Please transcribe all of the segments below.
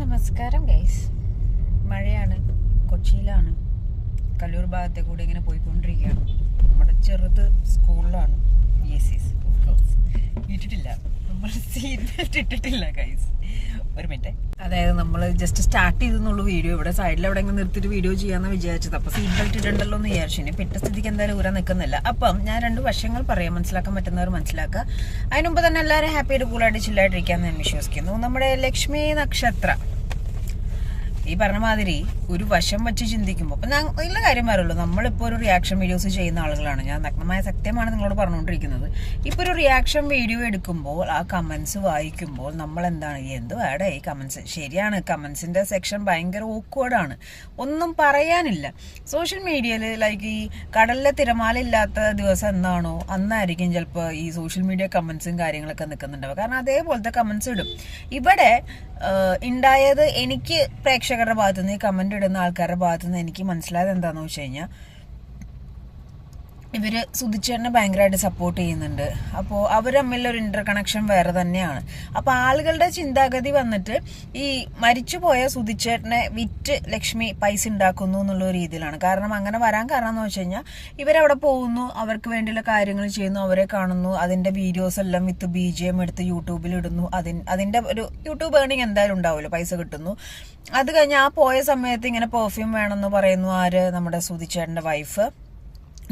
നമസ്കാരം ഗൈസ്. മഴയാണ്, കൊച്ചിയിലാണ്, കല്ലൂർ ഭാഗത്തെ കൂടെ ഇങ്ങനെ പോയിക്കൊണ്ടിരിക്കുകയാണ്. നമ്മുടെ ചെറുത് സ്കൂളിലാണ്. ഇട്ടിട്ടില്ല, നമ്മൾ സീറ്റ് ബെൽറ്റ് ഇട്ടിട്ടില്ല ഗൈസ്. ഒരു മിനിറ്റ്. അതായത് നമ്മൾ ജസ്റ്റ് സ്റ്റാർട്ട് ചെയ്തെന്നുള്ളൂ വീഡിയോ. ഇവിടെ സൈഡിൽ എവിടെയെങ്കിലും നിർത്തിയിട്ട് വീഡിയോ ചെയ്യാമെന്ന് വിചാരിച്ചത്. അപ്പോൾ സീറ്റ് ബെൽറ്റ് ഇടണ്ടല്ലോ എന്ന് വിചാരിച്ചു. ഇനി പിറ്റ സ്ഥിതിക്ക് എന്തായാലും ഊരാൻ നിൽക്കുന്നില്ല. അപ്പം ഞാൻ രണ്ട് വശങ്ങൾ പറയാം, മനസ്സിലാക്കാൻ പറ്റുന്നവർ മനസ്സിലാക്കുക. അതിന് മുമ്പ് തന്നെ എല്ലാവരും ഹാപ്പിയായിട്ട് കൂളായിട്ട് ചില്ലായിട്ടിരിക്കാമെന്ന് ഞാൻ വിശ്വസിക്കുന്നു. നമ്മുടെ ലക്ഷ്മി നക്ഷത്രം ഈ പറഞ്ഞ മാതിരി ഒരു വശം വെച്ച് ചിന്തിക്കുമ്പോൾ അപ്പം ഞാൻ എല്ലാ കാര്യം പറയുള്ളൂ. നമ്മളിപ്പോൾ ഒരു റിയാക്ഷൻ വീഡിയോസ് ചെയ്യുന്ന ആളുകളാണ്. ഞാൻ നഗ്നമായ സത്യമാണ് നിങ്ങളോട് പറഞ്ഞുകൊണ്ടിരിക്കുന്നത്. ഇപ്പോൾ ഒരു റിയാക്ഷൻ വീഡിയോ എടുക്കുമ്പോൾ ആ കമൻസ് വായിക്കുമ്പോൾ നമ്മൾ എന്താണ് എന്ത് വേടേ ഈ കമൻസ്. ശരിയാണ്, കമൻസിൻ്റെ സെക്ഷൻ ഭയങ്കര ഓക്വേർഡാണ്, ഒന്നും പറയാനില്ല. സോഷ്യൽ മീഡിയയിൽ ലൈക്ക് ഈ കടലിലെ തിരമാല ഇല്ലാത്ത ദിവസം എന്നാണോ അന്നായിരിക്കും ചിലപ്പോൾ ഈ സോഷ്യൽ മീഡിയ കമൻസും കാര്യങ്ങളൊക്കെ നിൽക്കുന്നുണ്ടാവുക. കാരണം അതേപോലത്തെ കമൻസ് ഇടും. ഇവിടെ ഉണ്ടായത് എനിക്ക് പ്രേക്ഷകരുടെ ഭാഗത്തുനിന്ന് ഈ കമന്റ് ഇടുന്ന ആൾക്കാരുടെ ഭാഗത്തുനിന്ന് എനിക്ക് മനസ്സിലായത് എന്താണെന്ന് വെച്ച് കഴിഞ്ഞാൽ ഇവര് സുധിച്ചേട്ടനെ ഭയങ്കരമായിട്ട് സപ്പോർട്ട് ചെയ്യുന്നുണ്ട്. അപ്പോൾ അവർ തമ്മിലൊരു ഇന്റർ കണക്ഷൻ വേറെ തന്നെയാണ്. അപ്പോൾ ആളുകളുടെ ചിന്താഗതി വന്നിട്ട് ഈ മരിച്ചുപോയ സുധിച്ചേട്ടനെ വിറ്റ് ലക്ഷ്മി പൈസ ഉണ്ടാക്കുന്നു എന്നുള്ള രീതിയിലാണ്. കാരണം അങ്ങനെ വരാൻ കാരണം എന്ന് വെച്ച് കഴിഞ്ഞാൽ ഇവരവിടെ പോകുന്നു, അവർക്ക് വേണ്ടിയുള്ള കാര്യങ്ങൾ ചെയ്യുന്നു, അവരെ കാണുന്നു, അതിന്റെ വീഡിയോസ് എല്ലാം വിത്ത് BGM എടുത്ത് യൂട്യൂബിൽ ഇടുന്നു. അതിന്റെ ഒരു യൂട്യൂബ് ഏർണിംഗ് എന്തായാലും ഉണ്ടാവുമല്ലോ, പൈസ കിട്ടുന്നു. അത് കഴിഞ്ഞ് ആ പോയ സമയത്ത് ഇങ്ങനെ പെർഫ്യൂം വേണമെന്ന് പറയുന്നു ആര്, നമ്മുടെ സുധിച്ചേട്ടന്റെ വൈഫ്.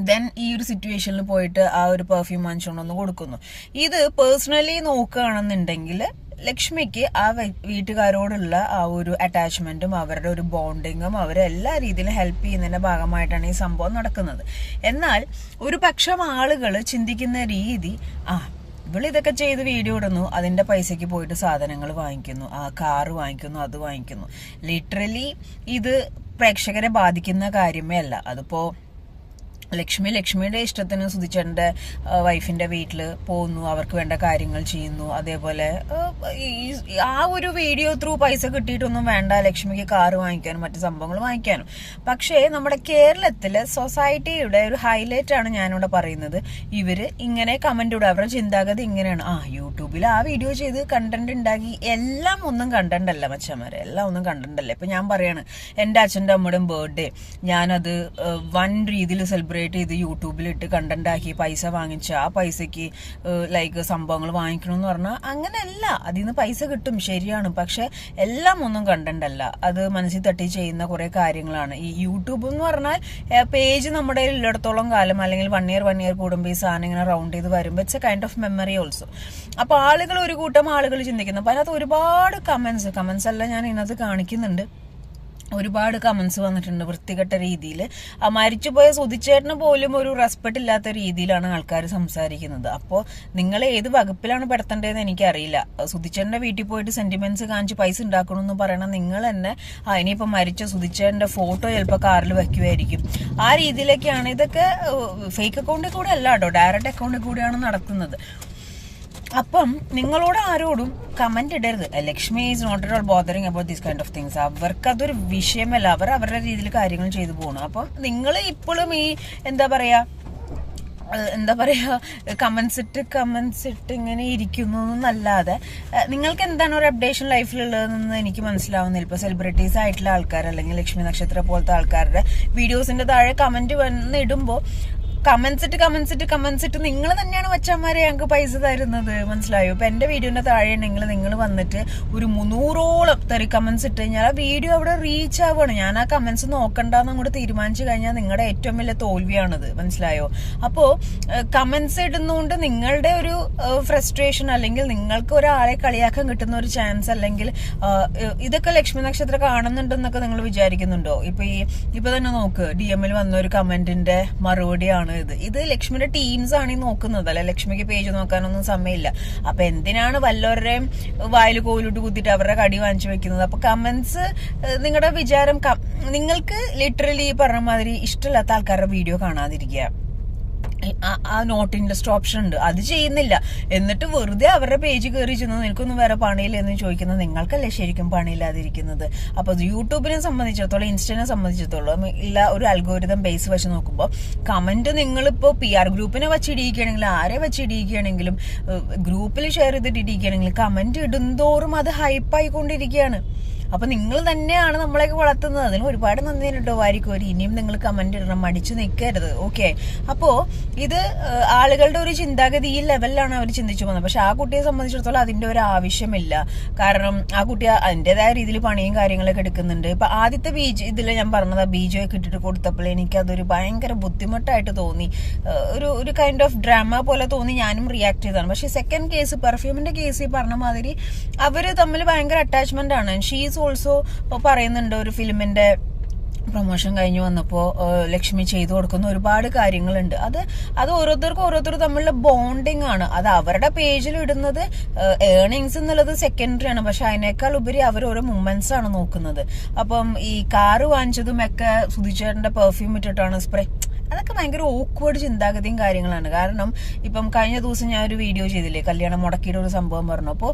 ദെൻ ഈ ഒരു സിറ്റുവേഷനിൽ പോയിട്ട് ആ ഒരു പെർഫ്യൂം വാങ്ങിച്ചുകൊണ്ടൊന്ന് കൊടുക്കുന്നു. ഇത് പേഴ്സണലി നോക്കുകയാണെന്നുണ്ടെങ്കിൽ ലക്ഷ്മിക്ക് ആ വീട്ടുകാരോടുള്ള ആ ഒരു അറ്റാച്ച്മെന്റും അവരുടെ ഒരു ബോണ്ടിങ്ങും അവരെ എല്ലാ രീതിയിലും ഹെൽപ്പ് ചെയ്യുന്നതിന്റെ ഭാഗമായിട്ടാണ് ഈ സംഭവം നടക്കുന്നത്. എന്നാൽ ഒരു പക്ഷം ആളുകൾ ചിന്തിക്കുന്ന രീതി ഇവളിതൊക്കെ ചെയ്ത് വീഡിയോ ഇടുന്നു, അതിന്റെ പൈസക്ക് പോയിട്ട് സാധനങ്ങൾ വാങ്ങിക്കുന്നു, ആ കാറ് വാങ്ങിക്കുന്നു, അത് വാങ്ങിക്കുന്നു. ലിറ്ററലി ഇത് പ്രേക്ഷകരെ ബാധിക്കുന്ന കാര്യമേ അല്ല. അതിപ്പോ ലക്ഷ്മിയുടെ ഇഷ്ടത്തിന് സുധിച്ചേട്ടന്റെ വൈഫിന്റെ വീട്ടിൽ പോകുന്നു, അവർക്ക് വേണ്ട കാര്യങ്ങൾ ചെയ്യുന്നു. അതേപോലെ ആ ഒരു വീഡിയോ ത്രൂ പൈസ കിട്ടിയിട്ടൊന്നും വേണ്ട ലക്ഷ്മിക്ക് കാറ് വാങ്ങിക്കാനും മറ്റു സംഭവങ്ങൾ വാങ്ങിക്കാനും. പക്ഷേ നമ്മുടെ കേരളത്തിലെ സൊസൈറ്റിയുടെ ഒരു ഹൈലൈറ്റ് ആണ് ഞാനിവിടെ പറയുന്നത്. ഇവര് ഇങ്ങനെ കമന്റ് ഇടും, അവരുടെ ചിന്താഗതി ഇങ്ങനെയാണ്. യൂട്യൂബിൽ ആ വീഡിയോ ചെയ്ത് കണ്ടന്റ് ഉണ്ടാക്കി, എല്ലാം ഒന്നും കണ്ടന്റ് അല്ല മച്ചന്മാരെ, എല്ലാം ഒന്നും കണ്ടന്റ് അല്ല. ഇപ്പൊ ഞാൻ പറയാണ്, എന്റെ അച്ഛൻ്റെ അമ്മയുടെയും ബർത്ത്ഡേ ഞാനത് വൺ രീതിയിൽ സെലിബ്രേറ്റ് ചെയ്ത് യൂട്യൂബിലിട്ട് കണ്ടന്റ് ആക്കി പൈസ വാങ്ങിച്ച ആ പൈസക്ക് ലൈക്ക് സംഭവങ്ങൾ വാങ്ങിക്കണമെന്ന് പറഞ്ഞാൽ അങ്ങനെയല്ല. അതിൽ നിന്ന് പൈസ കിട്ടും, ശരിയാണ്. പക്ഷെ എല്ലാം ഒന്നും കണ്ടന്റ് അല്ല, അത് മനസ്സിൽ തട്ടി ചെയ്യുന്ന കുറെ കാര്യങ്ങളാണ്. ഈ യൂട്യൂബ് എന്ന് പറഞ്ഞാൽ പേജ് നമ്മുടെ ഉള്ളിടത്തോളം കാലം, അല്ലെങ്കിൽ 1 ഇയർ കൂടുമ്പോൾ ഈ സാധനം ഇങ്ങനെ റൗണ്ട് ചെയ്ത് വരുമ്പോൾ it's A kind of memory also. അപ്പൊ ആളുകൾ, ഒരു കൂട്ടം ആളുകൾ ചിന്തിക്കുന്നു. അപ്പൊ അതിനകത്ത് ഒരുപാട് കമന്റ്സ് എല്ലാം ഞാൻ ഇതിനകത്ത് കാണിക്കുന്നുണ്ട്. ഒരുപാട് കമന്റ്സ് വന്നിട്ടുണ്ട് വൃത്തികെട്ട രീതിയിൽ. മരിച്ചുപോയ സുധിച്ചേട്ടന് പോലും ഒരു റെസ്പെക്ട് ഇല്ലാത്ത രീതിയിലാണ് ആൾക്കാർ സംസാരിക്കുന്നത്. അപ്പോൾ നിങ്ങൾ ഏത് വകുപ്പിലാണ് പെടുത്തേണ്ടതെന്ന് എനിക്കറിയില്ല. സുധിച്ചേട്ടന്റെ വീട്ടിൽ പോയിട്ട് സെന്റിമെന്റ്സ് കാണിച്ച് പൈസ ഉണ്ടാക്കണമെന്ന് പറയണം നിങ്ങൾ തന്നെ. ഇനിയിപ്പോൾ മരിച്ച സുധിച്ചേട്ടന്റെ ഫോട്ടോ ചിലപ്പോൾ കാറിൽ വെക്കുമായിരിക്കും. ആ രീതിയിലൊക്കെയാണ്. ഇതൊക്കെ ഫേക്ക് അക്കൗണ്ടിൽ കൂടെ അല്ല കേട്ടോ, ഡയറക്റ്റ് അക്കൗണ്ടിൽ കൂടെയാണ് നടത്തുന്നത്. അപ്പം നിങ്ങളോട് ആരോടും കമന്റ് ഇടരുത്. Lakshmi is not at all bothering about these kind of things. അവർക്ക് അതൊരു വിഷയമല്ല, അവർ അവരുടെ രീതിയിൽ കാര്യങ്ങൾ ചെയ്തു പോകണം. അപ്പം നിങ്ങൾ ഇപ്പോഴും ഈ എന്താ പറയാ കമന്റ്സ് ഇട്ട് ഇങ്ങനെ ഇരിക്കുന്നു എന്നല്ലാതെ നിങ്ങൾക്ക് എന്താണ് ഒരു അപ്ഡേഷൻ ലൈഫിലുള്ളതെന്ന് എനിക്ക് മനസ്സിലാവുന്നില്ല. ഇപ്പൊ സെലിബ്രിറ്റീസ് ആയിട്ടുള്ള ആൾക്കാർ, അല്ലെങ്കിൽ ലക്ഷ്മി നക്ഷത്ര പോലത്തെ ആൾക്കാരുടെ വീഡിയോസിന്റെ താഴെ കമന്റ് വന്ന് ഇടുമ്പോൾ കമന്റ്സ് ഇട്ട് നിങ്ങൾ തന്നെയാണ് വച്ചന്മാരെ ഞങ്ങൾക്ക് പൈസ തരുന്നത്, മനസ്സിലായോ? ഇപ്പൊ എന്റെ വീഡിയോന്റെ താഴെ ഉണ്ടെങ്കിൽ നിങ്ങൾ വന്നിട്ട് ഒരു 300ഓളം കമന്റ്സ് ഇട്ട് കഴിഞ്ഞാൽ ആ വീഡിയോ അവിടെ റീച്ച് ആവുകയാണ്. ഞാൻ ആ കമന്റ്സ് നോക്കണ്ടെന്ന് അങ്ങോട്ട് തീരുമാനിച്ചു കഴിഞ്ഞാൽ നിങ്ങളുടെ ഏറ്റവും വലിയ തോൽവിയാണത്, മനസ്സിലായോ? അപ്പോ കമന്റ്സ് ഇടുന്നതുകൊണ്ട് നിങ്ങളുടെ ഒരു ഫ്രസ്ട്രേഷൻ, അല്ലെങ്കിൽ നിങ്ങൾക്ക് ഒരാളെ കളിയാക്കാൻ കിട്ടുന്ന ഒരു ചാൻസ്, അല്ലെങ്കിൽ ഇതൊക്കെ ലക്ഷ്മി നക്ഷത്രം കാണുന്നുണ്ടെന്നൊക്കെ നിങ്ങൾ വിചാരിക്കുന്നുണ്ടോ? ഇപ്പൊ തന്നെ നോക്ക്, DM വന്ന ഒരു കമന്റിന്റെ മറുപടിയാണ് ഇത് ലക്ഷ്മിയുടെ ടീംസ് ആണ് ഈ നോക്കുന്നത്, അല്ലെ ലക്ഷ്മിക്ക് പേജ് നോക്കാനൊന്നും സമയമില്ല. അപ്പൊ എന്തിനാണ് വല്ലവരുടെയും വായിൽ കോലിട്ട് കുത്തിയിട്ട് അവരുടെ കടി വാങ്ങിച്ചു വെക്കുന്നത്? അപ്പൊ കമന്റ്സ്, നിങ്ങളുടെ വിചാരം നിങ്ങൾക്ക് ലിറ്ററലി പറഞ്ഞ മാതിരി ഇഷ്ടമില്ലാത്ത ആൾക്കാരുടെ വീഡിയോ കാണാതിരിക്കുക. ആ നോട്ട് ഇൻട്രസ്റ്റ് ഓപ്ഷൻ ഉണ്ട്, അത് ചെയ്യുന്നില്ല. എന്നിട്ട് വെറുതെ അവരുടെ പേജ് കയറി ചെന്ന് നിനക്കൊന്നും വേറെ പണിയില്ല എന്ന് ചോദിക്കുന്നത് നിങ്ങൾക്കല്ലേ ശരിക്കും പണിയില്ലാതിരിക്കുന്നത്. അപ്പൊ യൂട്യൂബിനെ സംബന്ധിച്ചിടത്തോളം, ഇൻസ്റ്റനെ സംബന്ധിച്ചിടത്തോളം ഇല്ല, ഒരു അൽഗോരിതം ബേസ് വെച്ച് നോക്കുമ്പോൾ കമന്റ് നിങ്ങളിപ്പോ PR ഗ്രൂപ്പിനെ വെച്ചിടിക്കുകയാണെങ്കിൽ, ആരെ വെച്ചിടിക്കുകയാണെങ്കിലും, ഗ്രൂപ്പിൽ ഷെയർ ചെയ്തിട്ട് ഇടിക്കുകയാണെങ്കിലും കമന്റ് ഇടുന്തോറും അത് ഹൈപ്പായിക്കൊണ്ടിരിക്കുകയാണ്. അപ്പൊ നിങ്ങൾ തന്നെയാണ് നമ്മളെയൊക്കെ വളർത്തുന്നത്. അതിന് ഒരുപാട് നന്ദി കേട്ടോ വാരിക്കോരി. ഇനിയും നിങ്ങൾ കമന്റ് ഇടണം, മടിച്ചു നിൽക്കരുത്. ഓക്കെ, അപ്പോ ഇത് ആളുകളുടെ ഒരു ചിന്താഗതി ഈ ലെവലിലാണ് അവർ ചിന്തിച്ചു പോകുന്നത്. പക്ഷെ ആ കുട്ടിയെ സംബന്ധിച്ചിടത്തോളം അതിന്റെ ഒരു ആവശ്യമില്ല. കാരണം ആ കുട്ടി അതിന്റേതായ രീതിയിൽ പണിയും കാര്യങ്ങളൊക്കെ എടുക്കുന്നുണ്ട്. ഇപ്പൊ ആദ്യത്തെ ഇതിൽ ഞാൻ പറഞ്ഞത് ബീജമൊക്കെ ഇട്ടിട്ട് കൊടുത്തപ്പോൾ എനിക്ക് അതൊരു ഭയങ്കര ബുദ്ധിമുട്ടായിട്ട് തോന്നി. ഒരു കൈൻഡ് ഓഫ് ഡ്രാമ പോലെ തോന്നി. ഞാനും റിയാക്ട് ചെയ്തതാണ്. പക്ഷെ സെക്കൻഡ് കേസ്, പെർഫ്യൂമിന്റെ കേസ്, പറഞ്ഞ മാതിരി അവര് തമ്മിൽ ഭയങ്കര അറ്റാച്ച്മെന്റ് ആണ്. ഷീസ് ഓൾസോ പറയുന്നുണ്ട്, ഒരു ഫിലിമിന്റെ പ്രൊമോഷൻ കഴിഞ്ഞു വന്നപ്പോ ലക്ഷ്മി ചെയ്തു കൊടുക്കുന്ന ഒരുപാട് കാര്യങ്ങളുണ്ട്. അത് ഓരോരുത്തർ തമ്മിലുള്ള ബോണ്ടിങ് ആണ്. അത് അവരുടെ പേജിൽ ഇടുന്നത് ഏർണിങ്സ് എന്നുള്ളത് സെക്കൻഡറി ആണ്. പക്ഷെ അതിനേക്കാൾ ഉപരി അവർ ഓരോ മൂമെന്റ്സ് ആണ് നോക്കുന്നത്. അപ്പം ഈ കാറ് വാങ്ങിച്ചതും ഒക്കെ സുധിച്ചേട്ടന്റെ പെർഫ്യൂം ഇട്ടിട്ടാണ് സ്പ്രേ, അതൊക്കെ ഭയങ്കര ഓക്വേർഡ് ചിന്താഗതിയും കാര്യങ്ങളാണ്. കാരണം ഇപ്പം കഴിഞ്ഞ ദിവസം ഞാൻ ഒരു വീഡിയോ ചെയ്തില്ലേ, കല്യാണം മുടക്കിയുടെ ഒരു സംഭവം പറഞ്ഞു. അപ്പോൾ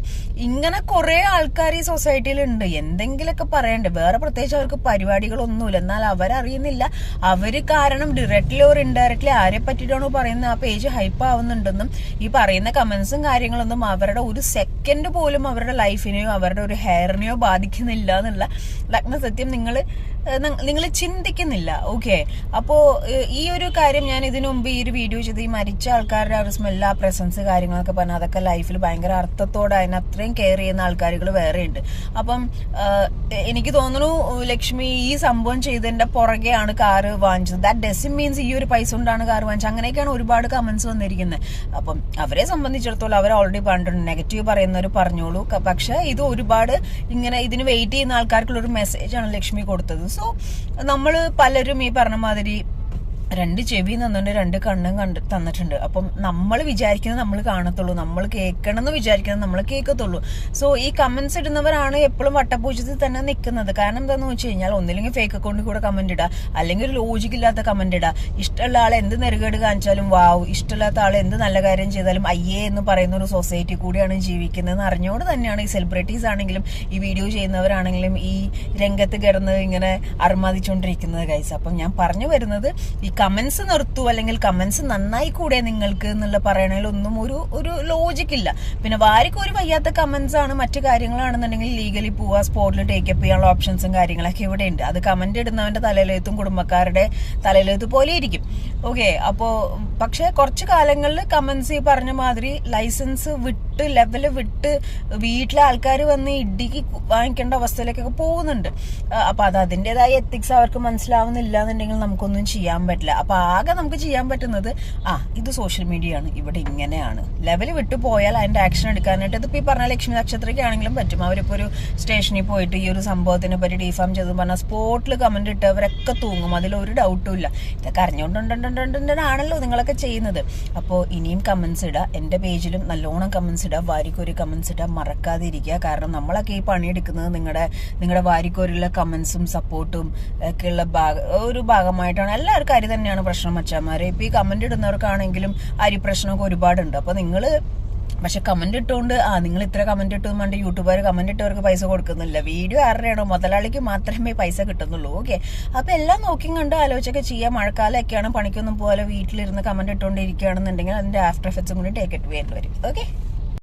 ഇങ്ങനെ കുറെ ആൾക്കാർ ഈ സൊസൈറ്റിയിൽ ഉണ്ട്. എന്തെങ്കിലുമൊക്കെ പറയണ്ടേ? വേറെ പ്രത്യേകിച്ച് അവർക്ക് പരിപാടികളൊന്നുമില്ല. എന്നാൽ അവരറിയുന്നില്ല, അവര് കാരണം ഡയറക്ട്ലി ഓർ ഇൻഡയറക്ട്ലി ആരെ പറ്റിയിട്ടാണോ പറയുന്നത് ആ പേജ് ഹൈപ്പ് ആവുന്നുണ്ടെന്നും ഈ പറയുന്ന കമന്റ്സും കാര്യങ്ങളൊന്നും അവരുടെ ഒരു സെക്കൻഡ് പോലും അവരുടെ ലൈഫിനെയോ അവരുടെ ഒരു ഹെയറിനെയോ ബാധിക്കുന്നില്ല എന്നുള്ള നഗ്നസത്യം നിങ്ങൾ ചിന്തിക്കുന്നില്ല. ഓക്കെ, അപ്പോ ഈ ഒരു കാര്യം ഞാൻ ഇതിനു മുമ്പ് ഈ ഒരു വീഡിയോ ചെയ്ത് ഈ മരിച്ച ആൾക്കാരുടെ ആ ഒരു സ്മെല്ല്, ആ പ്രസൻസ് കാര്യങ്ങളൊക്കെ പറഞ്ഞാൽ അതൊക്കെ ലൈഫിൽ ഭയങ്കര അർത്ഥത്തോടെ അതിനെ അത്രയും കെയർ ചെയ്യുന്ന ആൾക്കാരുകൾ വേറെ ഉണ്ട്. അപ്പം എനിക്ക് തോന്നുന്നു ലക്ഷ്മി ഈ സംഭവം ചെയ്തതിന്റെ പുറകെയാണ് കാറ് വാങ്ങിച്ചത്. ദാറ്റ് ഡസന്റ് മീൻസ് ഈ ഒരു പൈസ കൊണ്ടാണ് കാറ് വാങ്ങിച്ചത്. അങ്ങനെയൊക്കെയാണ് ഒരുപാട് കമന്റ്സ് വന്നിരിക്കുന്നത്. അപ്പം അവരെ സംബന്ധിച്ചിടത്തോളം അവർ ഓൾറെഡി പറഞ്ഞിട്ടുണ്ട്, നെഗറ്റീവ് പറയുന്നവർ പറഞ്ഞോളൂ. പക്ഷെ ഇത് ഒരുപാട് ഇങ്ങനെ ഇതിന് വെയിറ്റ് ചെയ്യുന്ന ആൾക്കാർക്കുള്ള ഒരു മെസ്സേജ് ആണ് ലക്ഷ്മി കൊടുത്തത്. സോ നമ്മള് പലരും ഈ പറഞ്ഞ മാതിരി രണ്ട് ചെവി തന്നിട്ടുണ്ട്, രണ്ട് കണ്ണും തന്നിട്ടുണ്ട്. അപ്പം നമ്മൾ വിചാരിക്കുന്നത് നമ്മൾ കാണത്തുള്ളൂ, നമ്മൾ കേൾക്കണം എന്ന് വിചാരിക്കുന്നത് നമ്മൾ കേൾക്കത്തുള്ളൂ. സോ ഈ കമന്റ്സ് ഇടുന്നവരാണ് എപ്പോഴും വട്ടപൂജ്യത്തിൽ തന്നെ നിൽക്കുന്നത്. കാരണം എന്താന്ന് വെച്ച് കഴിഞ്ഞാൽ ഒന്നില്ലെങ്കിൽ ഫേക്ക് അക്കൗണ്ടിൽ കൂടെ കമന്റ് ഇടുക, അല്ലെങ്കിൽ ഒരു ലോജിക് ഇല്ലാത്ത കമന്റ് ഇടുക. ഇഷ്ടമുള്ള ആളെ എന്ത് നെറുകേട് കാണിച്ചാലും വാവ്, ഇഷ്ടമില്ലാത്ത ആളെ എന്ത് നല്ല കാര്യം ചെയ്താലും അയ്യേ എന്ന് പറയുന്ന ഒരു സൊസൈറ്റി കൂടിയാണ് ജീവിക്കുന്നതെന്ന് അറിഞ്ഞുകൊണ്ട് തന്നെയാണ് ഈ സെലിബ്രിറ്റീസ് ആണെങ്കിലും ഈ വീഡിയോ ചെയ്യുന്നവരാണെങ്കിലും ഈ രംഗത്ത് കിടന്ന് ഇങ്ങനെ അർമാദിച്ചുകൊണ്ടിരിക്കുന്നത് ഗൈസ്. അപ്പം ഞാൻ പറഞ്ഞു വരുന്നത്, ഈ കമന്റ്സ് നിർത്തൂ, അല്ലെങ്കിൽ കമന്റ്സ് നന്നായി കൂടെ നിങ്ങൾക്ക് എന്നുള്ള പറയണതിലൊന്നും ഒരു ലോജിക് ഇല്ല. പിന്നെ വാരിക്ക് ഒരു വയ്യാത്ത കമന്റ്സ് ആണ്, മറ്റു കാര്യങ്ങളാണെന്നുണ്ടെങ്കിൽ ലീഗലി പോവുക, സ്പോട്ടിൽ ടേക്കപ്പ് ചെയ്യാനുള്ള ഓപ്ഷൻസും കാര്യങ്ങളൊക്കെ ഇവിടെ ഉണ്ട്. അത് കമന്റ് ഇടുന്നവന്റെ തലയിലെഴുത്തും കുടുംബക്കാരുടെ തലയിലെഴുത്ത് പോലെ ഇരിക്കും. ഓക്കെ, അപ്പോ പക്ഷെ കുറച്ചു കാലങ്ങളിൽ കമന്റ്സ് ഈ പറഞ്ഞ മാതിരി ലൈസൻസ് വിട്ട് ലെവല് വിട്ട് വീട്ടിലെ ആൾക്കാർ വന്ന് ഇടിക്ക് വാങ്ങിക്കേണ്ട അവസ്ഥയിലേക്കൊക്കെ പോകുന്നുണ്ട്. അപ്പൊ അത് അതിൻ്റെതായ എത്തിക്സ് അവർക്ക് മനസ്സിലാവുന്നില്ല എന്നുണ്ടെങ്കിൽ നമുക്കൊന്നും ചെയ്യാൻ പറ്റില്ല. അപ്പൊ ആകെ നമുക്ക് ചെയ്യാൻ പറ്റുന്നത് ഇത് സോഷ്യൽ മീഡിയ ആണ്, ഇവിടെ ഇങ്ങനെയാണ്, ലെവൽ വിട്ടു പോയാൽ അതിന്റെ ആക്ഷൻ എടുക്കാനായിട്ട് ഇതിപ്പോ ഈ പറഞ്ഞ ലക്ഷ്മി നക്ഷത്രയ്ക്കാണെങ്കിലും പറ്റും. അവരിപ്പോ ഒരു സ്റ്റേഷനിൽ പോയിട്ട് ഈ ഒരു സംഭവത്തിനെ പറ്റി ഡിഫാം ചെയ്ത് പറഞ്ഞാൽ സ്പോട്ടിൽ കമന്റ് ഇട്ടവരൊക്കെ തൂങ്ങും, അതിലൊരു ഡൗട്ടും ഇല്ല. ഇതൊക്കെ അറിഞ്ഞുകൊണ്ടുണ്ടാണല്ലോ നിങ്ങളൊക്കെ ചെയ്യുന്നത്. അപ്പോൾ ഇനിയും കമന്റ്സ് ഇടുക, എന്റെ പേജിലും നല്ലോണം കമന്റ്സ് ഇടുക, വാരിക്കോരി കമന്റ്സ് ഇടുക, മറക്കാതിരിക്കുക. കാരണം നമ്മളൊക്കെ ഈ പണിയെടുക്കുന്നത് നിങ്ങളുടെ വാരിക്കോരിയുള്ള കമന്റ്സും സപ്പോർട്ടും ഒക്കെ ഉള്ള ഒരു ഭാഗമായിട്ടാണ്. എല്ലാവർക്കും അരി തന്നെയാണ് പ്രശ്നം മച്ചാമാരെ. ഇപ്പൊ ഈ കമന്റ് ഇടുന്നവർക്കാണെങ്കിലും അരി പ്രശ്നമൊക്കെ ഒരുപാടുണ്ട്. അപ്പൊ പക്ഷെ കമന്റ് ഇട്ടുകൊണ്ട് നിങ്ങൾ ഇത്ര കമന്റ് ഇട്ടെന്ന് പറഞ്ഞിട്ട് യൂട്യൂബുകാർ കമന്റ് ഇട്ടവർക്ക് പൈസ കൊടുക്കുന്നില്ല. വീഡിയോ ആരുടെയാണോ മുതലാളിക്ക് മാത്രമേ പൈസ കിട്ടുന്നുള്ളൂ. ഓക്കെ, അപ്പൊ എല്ലാം നോക്കിയും കണ്ട് ആലോചിച്ചൊക്കെ ചെയ്യാം. മഴക്കാലമൊക്കെയാണ്, പണിക്കൊന്നും പോലെ വീട്ടിലിരുന്ന് കമന്റ് ഇട്ടുകൊണ്ടിരിക്കുകയാണെന്നുണ്ടെങ്കിൽ അതിന്റെ ആഫ്റ്റർ എഫക്ട്സും കൂടി ടേക്ക് ഇട്ട് വേണ്ടി വരും. ഓക്കെ.